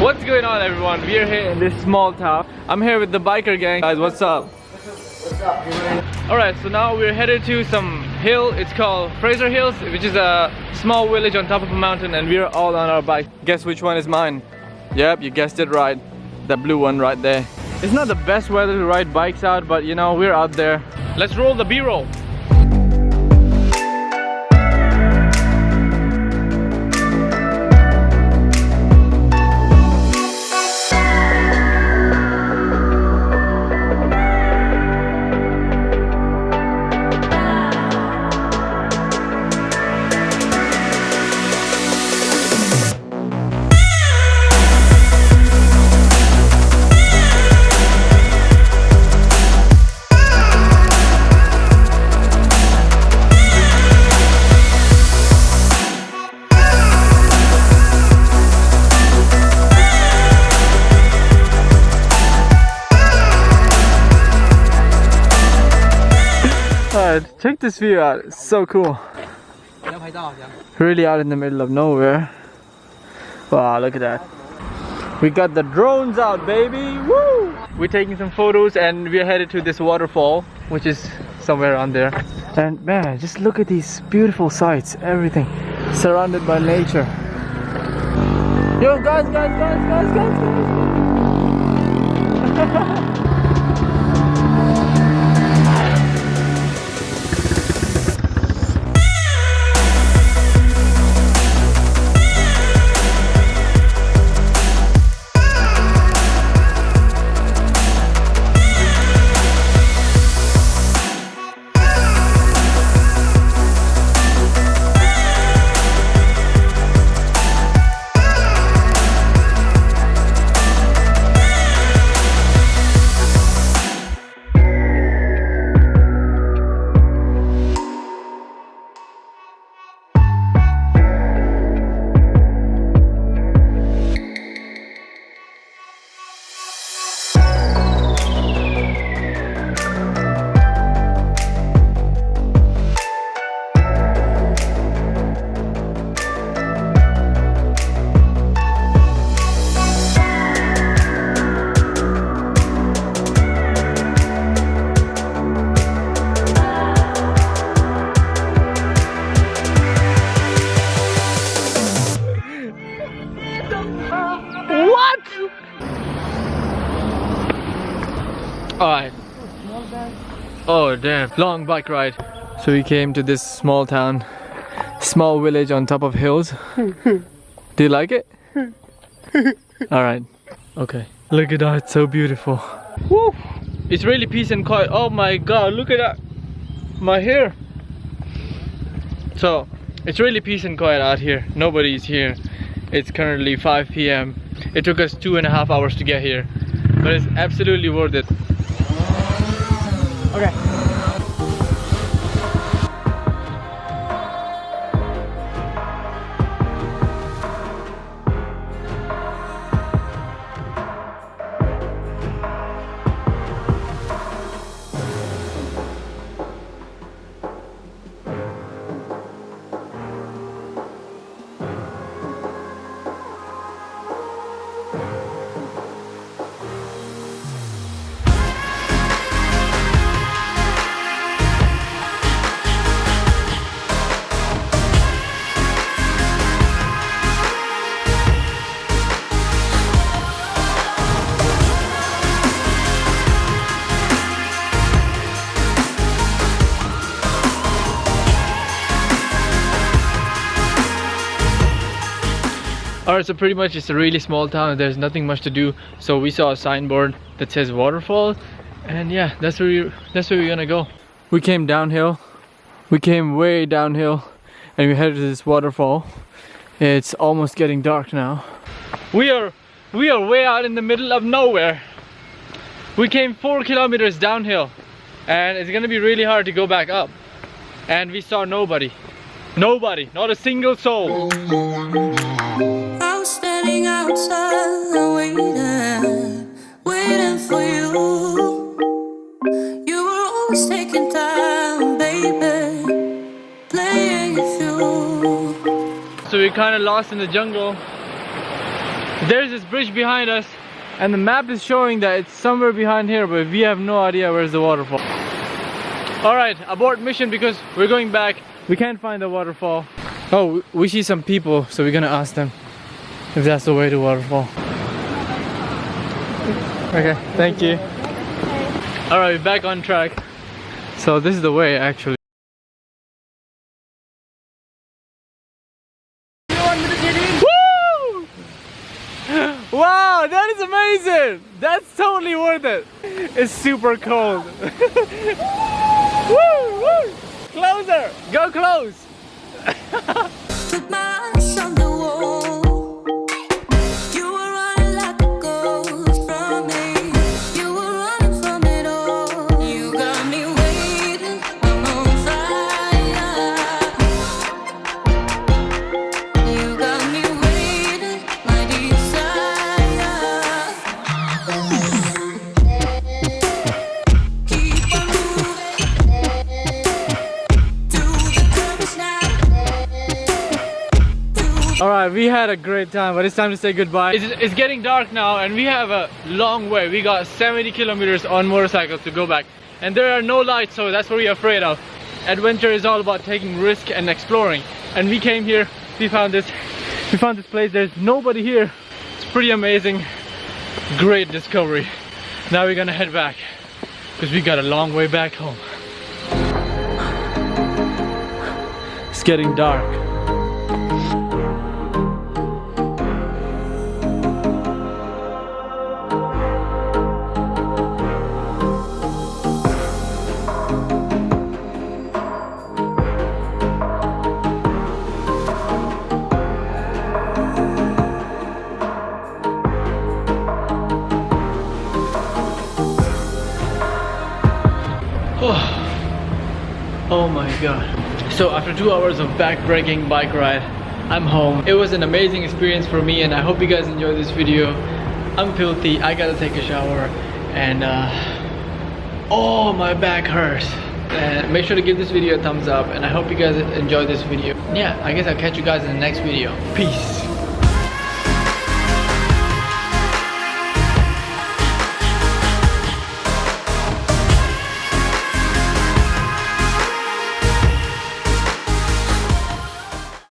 What's going on, everyone? We are here in this small town. I'm here with the biker gang. Guys, what's up? What's up, man? Alright, so now we're headed to some hill. It's called Fraser Hills, which is a small village on top of a mountain, and we're all on our bike. Guess which one is mine? Yep, you guessed it right. That blue one right there. It's not the best weather to ride bikes out, but you know, we're out there. Let's roll the B-roll. Check this view out, it's so cool. Really out in the middle of nowhere. Wow, look at that. We got the drones out, baby! Woo! We're taking some photos and we're headed to this waterfall, which is somewhere on there. And man, just look at these beautiful sights, everything surrounded by nature. Yo, guys! What? Alright. Oh damn, long bike ride. So we came to this small town, small village on top of hills. Do you like it? Alright. Okay. Look at that, it's so beautiful. Woo! It's really peace and quiet. Oh my god, look at that. My hair. So, it's really peace and quiet out here. Nobody's here. It's currently 5 p.m. It took us 2.5 hours to get here, but it's absolutely worth it. Okay. Alright, so pretty much it's a really small town. There's nothing much to do. So we saw a signboard that says Waterfall, and yeah, that's where we're gonna go. We came downhill. We came way downhill, and we headed to this waterfall. It's almost getting dark now. We are way out in the middle of nowhere. We came 4 kilometers downhill, and it's gonna be really hard to go back up. And we saw nobody. Nobody, not a single soul. I was standing outside waiting for you. You were always taking time, baby, playing it through. So we're kind of lost in the jungle. There's this bridge behind us, and the map is showing that it's somewhere behind here, but we have no idea where's the waterfall. Alright, abort mission because we're going back. We can't find the waterfall. Oh, we see some people, so we're gonna ask them if that's the way to waterfall. Okay, thank you. Alright, back on track. So this is the way actually. Woo! Wow, that is amazing! That's totally worth it. It's super cold. Woo, woo. Closer! Go close! Put my eyes on the wall. You were running like a ghost from me. You were running from it all. You got me waiting, I'm on fire. You got me waiting, my desire. Keep on moving to the purpose now. Alright, we had a great time, but it's time to say goodbye. It's getting dark now, and we have a long way. We got 70 kilometers on motorcycles to go back. And there are no lights, so that's what we're afraid of. Adventure is all about taking risk and exploring. And we came here, we found this place. There's nobody here. It's pretty amazing. Great discovery. Now we're gonna head back, because we got a long way back home. It's getting dark. Oh my god. So after 2 hours of back-breaking bike ride, I'm home. It was an amazing experience for me, and I hope you guys enjoyed this video. I'm filthy, I gotta take a shower, and oh, my back hurts. And make sure to give this video a thumbs up, and I hope you guys enjoyed this video. Yeah, I guess I'll catch you guys in the next video. Peace.